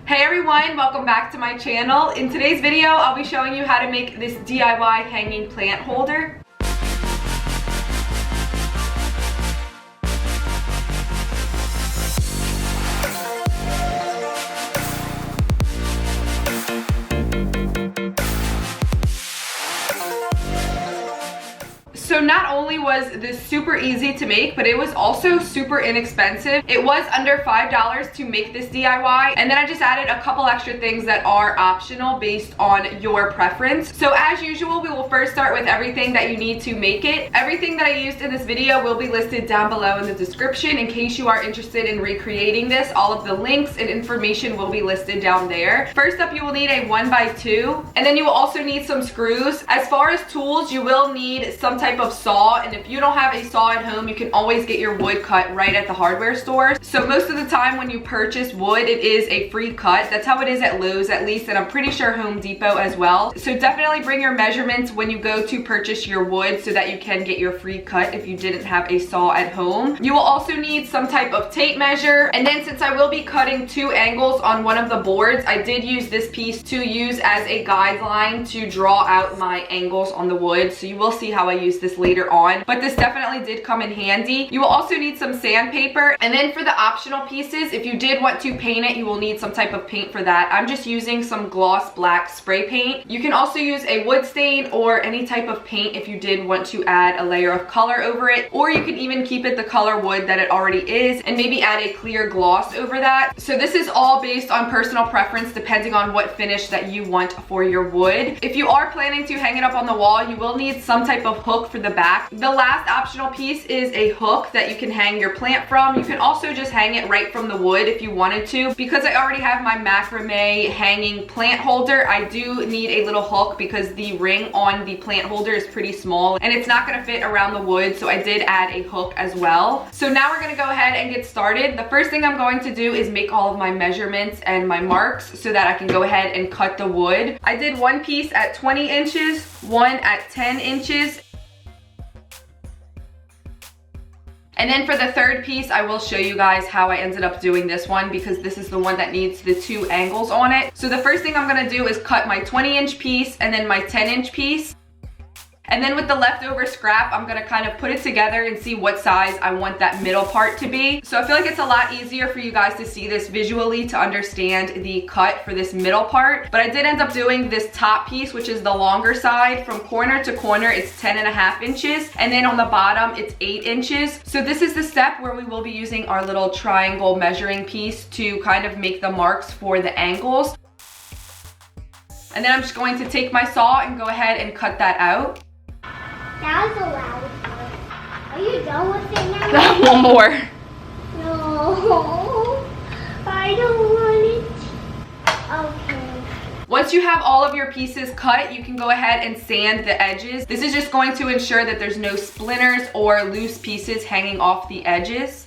Hey everyone, welcome back to my channel. In today's video, I'll be showing you how to make this DIY hanging plant holder. So not only was this super easy to make, but it was also super inexpensive. It was under $5 to make this DIY, and then I just added a couple extra things that are optional based on your preference. So as usual, we will first start with everything that you need to make it. Everything that I used in this video will be listed down below in the description in case you are interested in recreating this. All of the links and information will be listed down there. First up, you will need a 1x2, and then you will also need some screws. As far as tools, you will need some type of saw, and if you don't have a saw at home, you can always get your wood cut right at the hardware store. So most of the time when you purchase wood, it is a free cut. That's how it is at Lowe's at least, and I'm pretty sure Home Depot as well. So definitely bring your measurements when you go to purchase your wood so that you can get your free cut if you didn't have a saw at home. You will also need some type of tape measure, and then since I will be cutting 2 angles on one of the boards, I did use this piece to use as a guideline to draw out my angles on the wood. So you will see how I use this later on, but this definitely did come in handy. You will also need some sandpaper, and then for the optional pieces, if you did want to paint it, you will need some type of paint for that. I'm just using some gloss black spray paint. You can also use a wood stain or any type of paint if you did want to add a layer of color over it, or you can even keep it the color wood that it already is and maybe add a clear gloss over that. So this is all based on personal preference depending on what finish that you want for your wood. If you are planning to hang it up on the wall, you will need some type of hook for the back. The last optional piece is a hook that you can hang your plant from. You can also just hang it right from the wood if you wanted to. Because I already have my macrame hanging plant holder, I do need a little hook because the ring on the plant holder is pretty small and it's not going to fit around the wood, so I did add a hook as well. So now we're going to go ahead and get started. The first thing I'm going to do is make all of my measurements and my marks so that I can go ahead and cut the wood. I did one piece at 20 inches, one at 10 inches, and then for the third piece, I will show you guys how I ended up doing this one because this is the one that needs the 2 angles on it. So the first thing I'm gonna do is cut my 20-inch piece and then my 10-inch piece. And then with the leftover scrap, I'm gonna kind of put it together and see what size I want that middle part to be. So I feel like it's a lot easier for you guys to see this visually to understand the cut for this middle part. But I did end up doing this top piece, which is the longer side. From corner to corner, it's 10.5 inches. And then on the bottom, it's 8 inches. So this is the step where we will be using our little triangle measuring piece to kind of make the marks for the angles. And then I'm just going to take my saw and go ahead and cut that out. That was a loud one. Are you done with it now? One more. No, I don't want it. Okay. Once you have all of your pieces cut, you can go ahead and sand the edges. This is just going to ensure that there's no splinters or loose pieces hanging off the edges.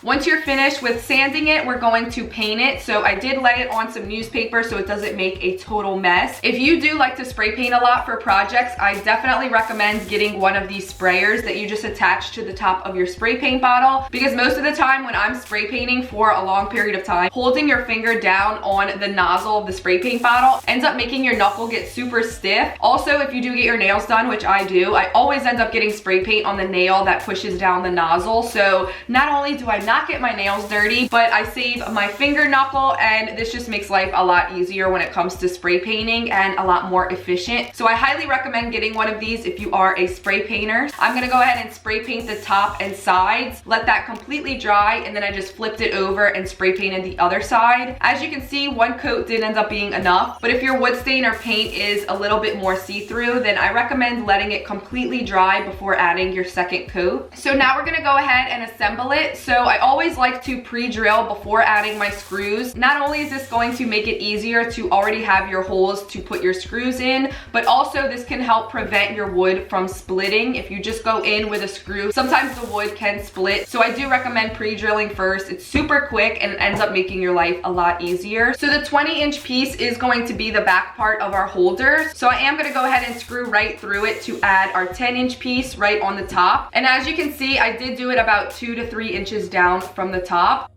Once you're finished with sanding it, we're going to paint it. So I did lay it on some newspaper so it doesn't make a total mess. If you do like to spray paint a lot for projects, I definitely recommend getting one of these sprayers that you just attach to the top of your spray paint bottle, because most of the time when I'm spray painting for a long period of time, holding your finger down on the nozzle of the spray paint bottle ends up making your knuckle get super stiff. Also, if you do get your nails done, which I do, I always end up getting spray paint on the nail that pushes down the nozzle. So not only do I not get my nails dirty, but I save my finger knuckle, and this just makes life a lot easier when it comes to spray painting and a lot more efficient. So I highly recommend getting one of these if you are a spray painter. I'm gonna go ahead and spray paint the top and sides, let that completely dry, and then I just flipped it over and spray painted the other side. As you can see, one coat did end up being enough, but if your wood stain or paint is a little bit more see-through, then I recommend letting it completely dry before adding your second coat. So now we're gonna go ahead and assemble it. So I always like to pre-drill before adding my screws. Not only is this going to make it easier to already have your holes to put your screws in, but also this can help prevent your wood from splitting. If you just go in with a screw, sometimes the wood can split. So I do recommend pre-drilling first. It's super quick and it ends up making your life a lot easier. So the 20-inch piece is going to be the back part of our holders. So I am gonna go ahead and screw right through it to add our 10-inch piece right on the top. And as you can see, I did do it about 2 to 3 inches down from the top.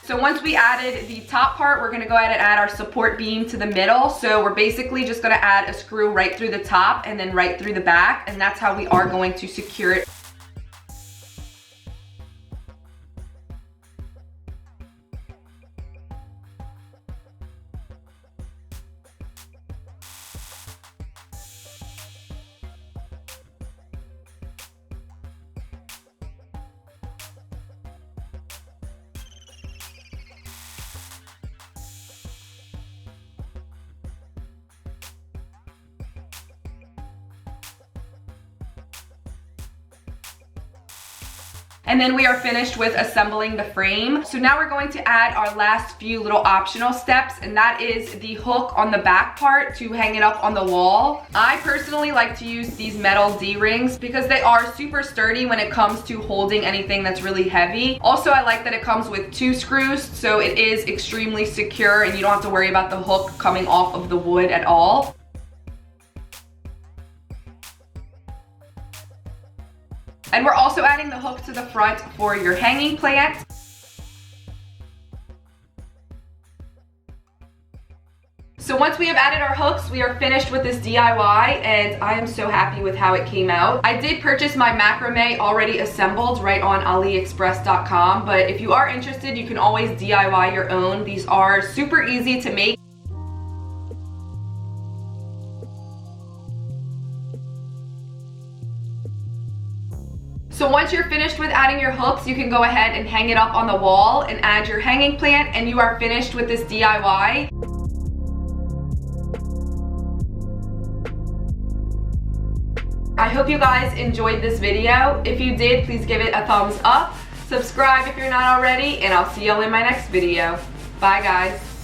So once we added the top part, we're gonna go ahead and add our support beam to the middle. So we're basically just gonna add a screw right through the top and then right through the back, and that's how we are going to secure it. And then we are finished with assembling the frame. So now we're going to add our last few little optional steps, and that is the hook on the back part to hang it up on the wall. I personally like to use these metal D-rings because they are super sturdy when it comes to holding anything that's really heavy. Also, I like that it comes with 2 screws, so it is extremely secure and you don't have to worry about the hook coming off of the wood at all. And we're also adding the hook to the front for your hanging plant. So once we have added our hooks, we are finished with this DIY, and I am so happy with how it came out. I did purchase my macrame already assembled right on AliExpress.com, but if you are interested, you can always DIY your own. These are super easy to make. So once you're finished with adding your hooks, you can go ahead and hang it up on the wall and add your hanging plant, and you are finished with this DIY. I hope you guys enjoyed this video. If you did, please give it a thumbs up. Subscribe if you're not already, and I'll see y'all in my next video. Bye guys.